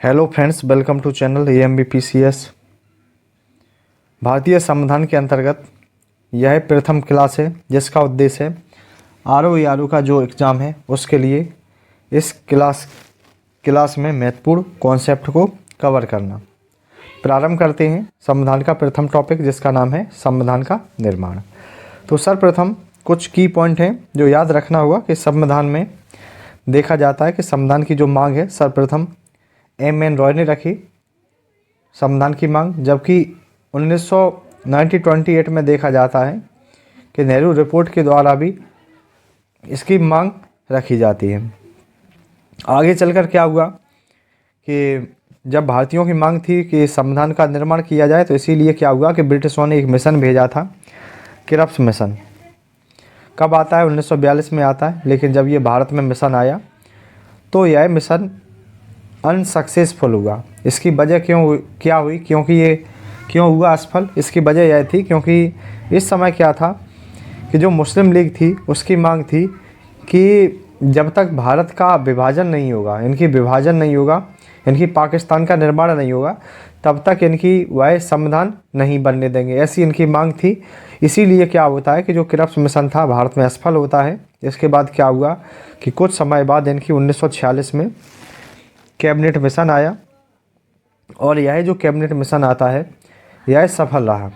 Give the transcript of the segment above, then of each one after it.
Hello friends, welcome to channel AMBPCS। भारतीय संविधान के अंतर्गत यह प्रथम क्लास है जिसका उद्देश्य है RO का जो एग्ज़ाम है उसके लिए इस क्लास में महत्वपूर्ण कॉन्सेप्ट को कवर करना। प्रारंभ करते हैं संविधान का प्रथम टॉपिक जिसका नाम है संविधान का निर्माण। तो सर्वप्रथम कुछ की पॉइंट हैं जो याद रखना होगा कि संविधान में देखा जाता है कि संविधान की जो मांग है सर्वप्रथम M.N. रॉय ने रखी संविधान की मांग, जबकि 1928 में देखा जाता है कि नेहरू रिपोर्ट के द्वारा भी इसकी मांग रखी जाती है। आगे चलकर क्या हुआ कि जब भारतीयों की मांग थी कि संविधान का निर्माण किया जाए तो इसीलिए क्या हुआ कि ब्रिटिशों ने एक मिशन भेजा था, क्रिप्स मिशन। कब आता है? 1942 में आता है। लेकिन जब ये भारत में मिशन आया तो यह मिशन अनसक्सेसफुल हुआ। इसकी वजह क्या हुई क्योंकि ये क्यों हुआ असफल? इसकी वजह यह थी क्योंकि इस समय क्या था कि जो मुस्लिम लीग थी उसकी मांग थी कि जब तक भारत का विभाजन नहीं होगा, इनकी पाकिस्तान का निर्माण नहीं होगा, तब तक इनकी वह संविधान नहीं बनने देंगे, ऐसी इनकी मांग थी। इसीलिए क्या होता है कि जो क्रिप्स मिशन था भारत में असफल होता है। इसके बाद क्या हुआ कि कुछ समय बाद इनकी 1946 में कैबिनेट मिशन आया और यह जो कैबिनेट मिशन आता है यह सफल रहा।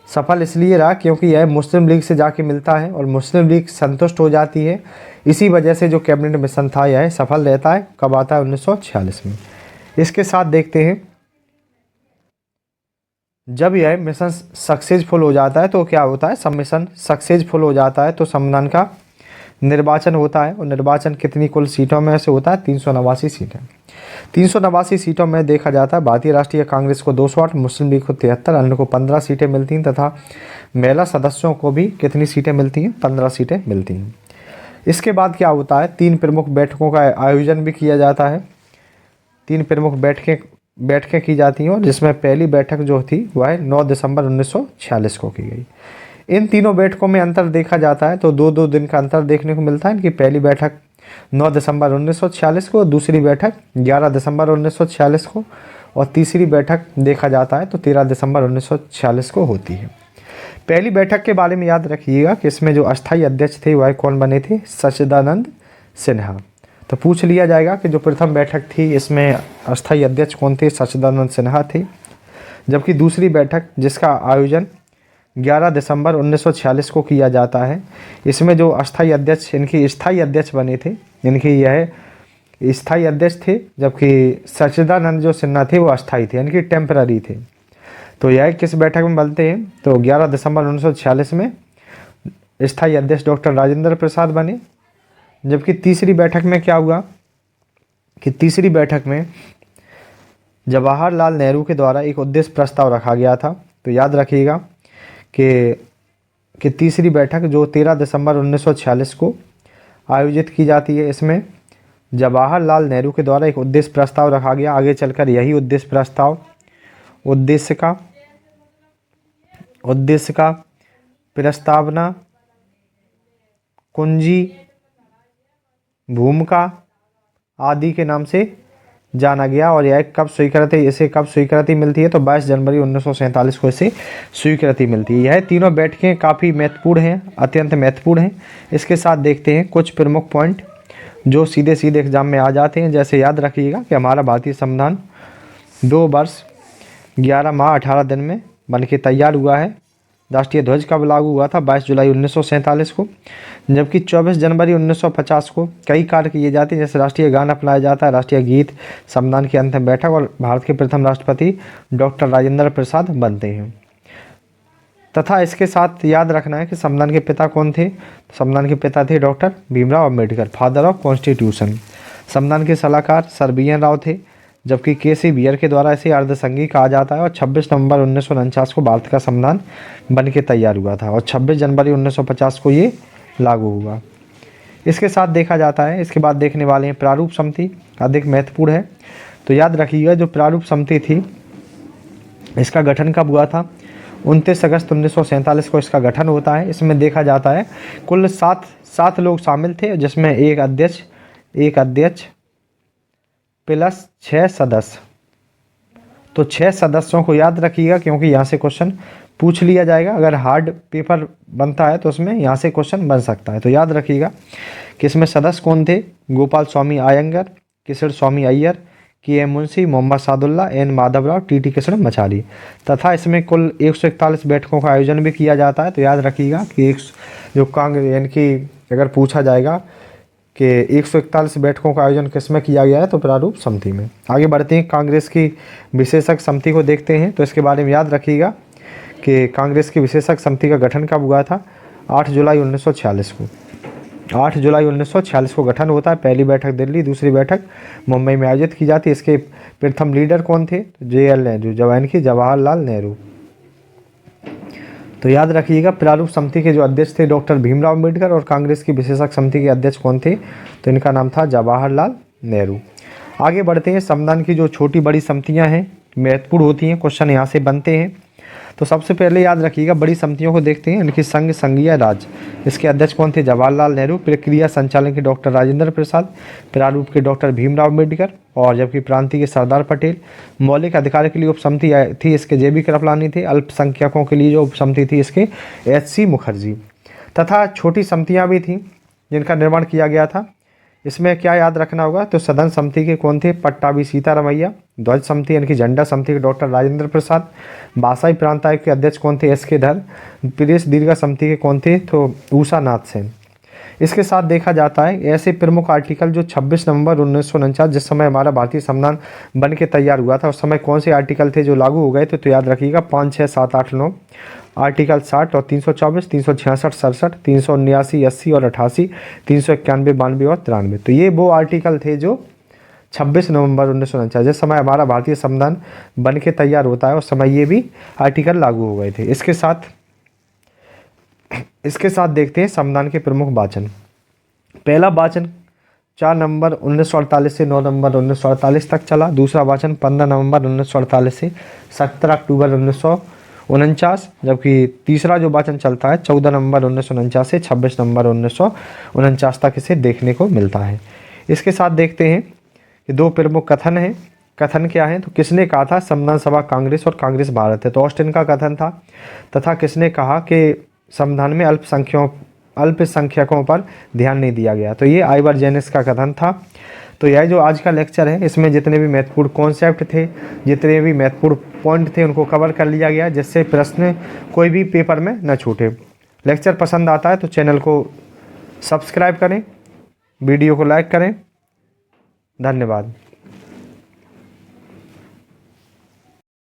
सफल इसलिए रहा क्योंकि यह मुस्लिम लीग से जाके मिलता है और मुस्लिम लीग संतुष्ट हो जाती है। इसी वजह से जो कैबिनेट मिशन था यह सफल रहता है। कब आता है? 1946 में। इसके साथ देखते हैं जब यह मिशन सक्सेसफुल हो जाता है तो क्या होता है? सब मिशन सक्सेसफुल हो जाता है तो संविधान का निर्वाचन होता है। और निर्वाचन कितनी कुल सीटों में से होता है? 389 सीटें। 389 सीटों में देखा जाता है भारतीय राष्ट्रीय कांग्रेस को 208, मुस्लिम लीग को 73, अन्य को 15 सीटें मिलती हैं तथा महिला सदस्यों को भी कितनी सीटें मिलती हैं? 15 सीटें मिलती हैं। इसके बाद क्या होता है? 3 प्रमुख बैठकों का आयोजन भी किया जाता है। 3 प्रमुख बैठकें की जाती हैं और जिसमें पहली बैठक जो थी वह 9 दिसंबर 1946 को की गई। इन तीनों बैठकों में अंतर देखा जाता है तो 2-2 दिन का अंतर देखने को मिलता है कि पहली बैठक 9 दिसंबर 1946 को, दूसरी बैठक 11 दिसंबर 1946 को और तीसरी बैठक देखा जाता है तो 13 दिसंबर 1946 को होती है। पहली बैठक के बारे में याद रखिएगा कि इसमें जो अस्थायी अध्यक्ष थे वह कौन बने थे? सच्चिदानंद सिन्हा। तो पूछ लिया जाएगा कि जो प्रथम बैठक थी इसमें अस्थायी अध्यक्ष कौन थे? सच्चिदानंद सिन्हा थे। जबकि दूसरी बैठक जिसका आयोजन 11 दिसंबर 1946 को किया जाता है, इसमें जो अस्थायी अध्यक्ष इनकी स्थायी अध्यक्ष बने थे, इनकी यह स्थायी अध्यक्ष थे, जबकि सच्चिदानंद जो सिन्हा थे वो अस्थायी थे, इनकी टेम्पररी थे। तो यह किस बैठक में बनते हैं? तो 11 दिसंबर 1946 में स्थायी अध्यक्ष डॉक्टर राजेंद्र प्रसाद बने। जबकि तीसरी बैठक में क्या हुआ कि तीसरी बैठक में जवाहरलाल नेहरू के द्वारा एक उद्देश्य प्रस्ताव रखा गया था। तो याद रखिएगा कि तीसरी बैठक जो 13 दिसंबर 1946 को आयोजित की जाती है, इसमें जवाहरलाल नेहरू के द्वारा एक उद्देश्य प्रस्ताव रखा गया। आगे चलकर यही उद्देश्य प्रस्ताव उद्देश्य का प्रस्तावना, कुंजी, भूमिका आदि के नाम से जाना गया। और यह कब स्वीकृति मिलती है? तो 22 जनवरी 1947 को इसे स्वीकृति मिलती है। यह तीनों बैठकें काफ़ी महत्वपूर्ण हैं, अत्यंत महत्वपूर्ण हैं। इसके साथ देखते हैं कुछ प्रमुख पॉइंट जो सीधे एग्जाम में आ जाते हैं। जैसे याद रखिएगा कि हमारा भारतीय संविधान 2 वर्ष 11 माह 18 दिन में बनके तैयार हुआ है। राष्ट्रीय ध्वज कब लागू हुआ था? 22 जुलाई 1947 को। जबकि 24 जनवरी 1950 को कई कार्य किए जाते हैं, जैसे राष्ट्रीय गान अपनाया जाता है, राष्ट्रीय गीत, संविधान की अंतिम बैठक और भारत के प्रथम राष्ट्रपति डॉक्टर राजेंद्र प्रसाद बनते हैं। तथा इसके साथ याद रखना है कि संविधान के पिता कौन थे? संविधान के पिता थे doctor Bhimrao Ambedkar, father of constitution. संविधान के सलाहकार सर BN राव थे, जबकि KC बियर के द्वारा इसे अर्धसंघी कहा जाता है। और 26 नवंबर 1949 को भारत का संविधान बन के तैयार हुआ था और 26 जनवरी 1950 को ये लागू हुआ। इसके साथ देखा जाता है, इसके बाद देखने वाले हैं प्रारूप समिति, अधिक महत्वपूर्ण है। तो याद रखिएगा जो प्रारूप समिति थी इसका गठन कब हुआ था? 29 अगस्त 1947 को इसका गठन होता है। इसमें देखा जाता है कुल 7 लोग शामिल थे, जिसमें एक अध्यक्ष प्लस 6 सदस्य। तो 6 सदस्यों को याद रखिएगा क्योंकि यहाँ से क्वेश्चन पूछ लिया जाएगा। अगर हार्ड पेपर बनता है तो उसमें यहाँ से क्वेश्चन बन सकता है। तो याद रखिएगा कि इसमें सदस्य कौन थे, Gopal Swami Ayyangar, Kishore Swami Iyer, K M. Munshi, Mohammad Saadulla, N. Madhavrao, T T. Krishnamachari. तथा इसमें कुल 141 बैठकों का आयोजन भी किया जाता है। तो याद रखिएगा कि जो कांग्रेस यानी कि अगर पूछा जाएगा कि 141 बैठकों का आयोजन किसमें किया गया है तो प्रारूप समिति में। आगे बढ़ते हैं, कांग्रेस की विशेषज्ञ समिति को देखते हैं। तो इसके बारे में याद रखिएगा कि कांग्रेस की विशेषज्ञ समिति का गठन कब हुआ था, 8 जुलाई 1946 को। 8 जुलाई 1946 को गठन होता है। पहली बैठक दिल्ली, दूसरी बैठक मुंबई में आयोजित की जाती है। इसके प्रथम लीडर कौन थे, JL नेहरू, जवाहरलाल नेहरू। तो याद रखिएगा प्रारूप समिति के जो अध्यक्ष थे डॉक्टर भीमराव अम्बेडकर और कांग्रेस की विशेषज्ञ समिति के अध्यक्ष कौन थे, तो इनका नाम था जवाहरलाल नेहरू। आगे बढ़ते हैं, संविधान की जो छोटी बड़ी समितियां हैं महत्वपूर्ण होती हैं, क्वेश्चन यहाँ से बनते हैं। तो सबसे पहले याद रखिएगा बड़ी समितियों को देखते हैं। इनकी संघ संघीय राज्य, इसके अध्यक्ष कौन थे, जवाहरलाल नेहरू। प्रक्रिया संचालन के डॉक्टर राजेंद्र प्रसाद, प्रारूप के डॉक्टर भीमराव अम्बेडकर, और जबकि प्रांतीय के सरदार पटेल। मौलिक अधिकार के लिए उप समिति थी, इसके JB कृपलानी थे। अल्पसंख्यकों के लिए जो उप समिति थी इसके HC मुखर्जी। तथा छोटी समितियाँ भी थीं जिनका निर्माण किया गया था। इसमें क्या याद रखना होगा, तो सदन समिति के कौन थे, पट्टाभी सीतारमैया। ध्वज समिति यानी कि झंडा समिति के डॉक्टर राजेंद्र प्रसाद। भाषाई प्रांत आयोग के अध्यक्ष कौन थे, SK धर। प्रदेश दीर्घा समिति के कौन थे, तो उषा नाथ सेन। इसके साथ देखा जाता है ऐसे प्रमुख आर्टिकल जो 26 नवंबर 1949 जिस समय हमारा भारतीय संविधान बन के तैयार हुआ था उस समय कौन से आर्टिकल थे जो लागू हो गए थे, तो याद रखिएगा 5, 6, 7, 8, 9 आर्टिकल 60 और 324, 366, 67, 379, 80 और 88, 391, 92 और 93। तो ये वो आर्टिकल थे जो 26 नवंबर 1949 जिस समय हमारा भारतीय संविधान बन के तैयार होता है उस समय ये भी आर्टिकल लागू हो गए थे। इसके साथ देखते हैं संविधान के प्रमुख वाचन। पहला वाचन 4 नवंबर 1948 से 9 नवंबर 1948 तक चला। दूसरा वाचन 15 नवंबर 1948 से 17 अक्टूबर 1949, जबकि तीसरा जो वाचन चलता है 14 नवंबर 1949 से 26 नवंबर 1949 तक इसे देखने को मिलता है। इसके साथ देखते हैं कि 2 प्रमुख कथन हैं। कथन क्या है, तो किसने कहा था संविधान सभा कांग्रेस और कांग्रेस भारत है, तो ऑस्टिन का कथन था। तथा किसने कहा कि संविधान में अल्पसंख्यकों पर ध्यान नहीं दिया गया, तो ये आइवर जेनिस का कथन था। तो यह जो आज का लेक्चर है इसमें जितने भी महत्वपूर्ण कॉन्सेप्ट थे, जितने भी महत्वपूर्ण पॉइंट थे उनको कवर कर लिया गया जिससे प्रश्न कोई भी पेपर में न छूटे। लेक्चर पसंद आता है तो चैनल को सब्सक्राइब करें, वीडियो को लाइक करें। धन्यवाद।